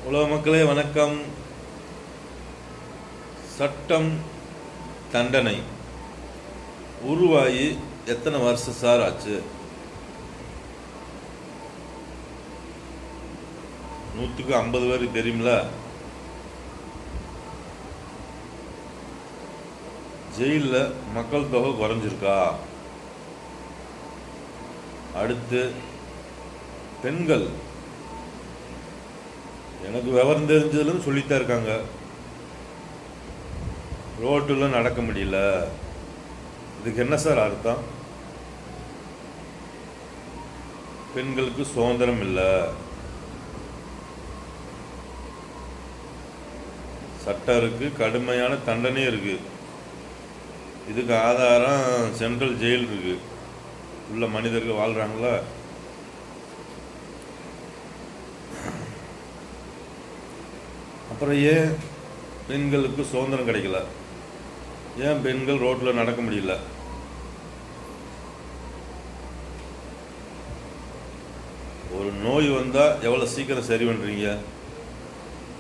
உலக மக்களே வணக்கம். சட்டம் தண்டனை உருவாகி எத்தனை வருஷம் சார் ஆச்சு? 100க்கு 50 பேருக்கு தெரியுமில்ல. ஜெயிலில் மக்கள் தொகை குறைஞ்சிருக்கா? அடுத்து பெண்கள், எனக்கு விவரம் தெரிஞ்சதுன்னு சொல்லித்தான் இருக்காங்க, ரோட்டில் நடக்க முடியல. இதுக்கு என்ன சார் அர்த்தம்? பெண்களுக்கு சுதந்திரம் இல்லை. சட்டம் இருக்கு, கடுமையான தண்டனை இருக்கு. இதுக்கு ஆதாரம் சென்ட்ரல் ஜெயில் இருக்கு. உள்ள மனிதர்கள் வாழ்றாங்களா? அப்புறம் ஏன் பெண்களுக்கு சுதந்திரம் கிடைக்கல? ஏன் பெண்கள் ரோட்டில் நடக்க முடியல? ஒரு நோய் வந்தால் எவ்வளோ சீக்கிரம் சரி பண்ணுறீங்க?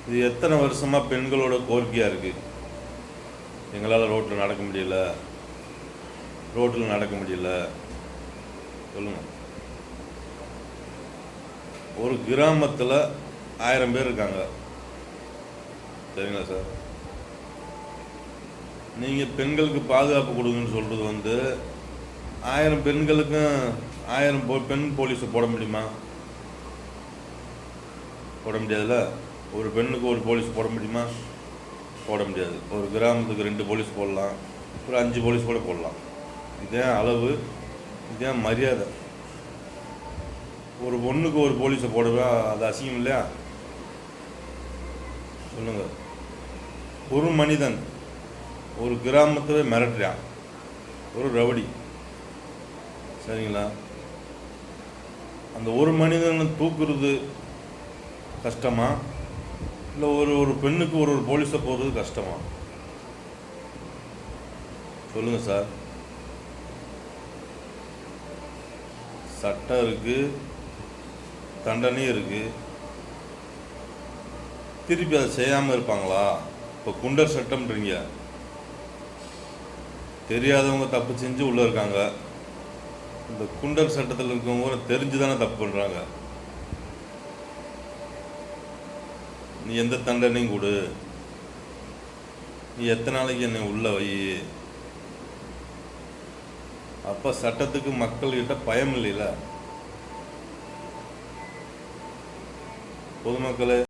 இது எத்தனை வருஷமாக பெண்களோட கோரிக்கையாக இருக்குது. எங்களால் ரோட்டில் நடக்க முடியல, ரோட்டில் நடக்க முடியல. சொல்லுங்கள். ஒரு கிராமத்தில் 1000 பேர் இருக்காங்க, சரிங்களா சார்? நீங்கள் பெண்களுக்கு பாதுகாப்பு கொடுங்கன்னு சொல்கிறது 1000 பெண்களுக்கும் 1000 பெண் போலீஸை போட முடியுமா? போட முடியாதுல்ல. ஒரு பெண்ணுக்கு ஒரு போலீஸ் போட முடியுமா? போட முடியாது. ஒரு கிராமத்துக்கு 2 போலீஸ் போடலாம், ஒரு 5 போலீஸ் கூட போடலாம். இதுதான் அளவு, இதுதான் மரியாதை. ஒரு பொண்ணுக்கு ஒரு போலீஸை போடுவா, அது அசிங்கம் இல்லையா? சொல்லுங்க. ஒரு மனிதன் ஒரு கிராமத்தை மிரட்டுறான், ஒரு ரவுடி, சரிங்களா? அந்த ஒரு மனிதனை தூக்குறது கஷ்டமா, இல்லை ஒரு பெண்ணுக்கு ஒரு போலீஸை போடுறது கஷ்டமா? சொல்லுங்க சார். சட்டம் இருக்கு, தண்டனையும் இருக்கு. திருப்பி அதை செய்யாமல் இருப்பாங்களா? இப்போ குண்டர் சட்டம்ன்றீங்க, தெரியாதவங்க தப்பு செஞ்சு உள்ளே இருக்காங்க. இந்த குண்டர் சட்டத்தில் இருக்கவங்க தெரிஞ்சு தானே தப்பு பண்ணுறாங்க. நீ எந்த தண்டனையும் கொடு, நீ எத்தனை நாளைக்கு என்னை உள்ள வை. அப்போ சட்டத்துக்கு மக்கள்கிட்ட பயம் இல்லைல்ல. பொதுமக்களே,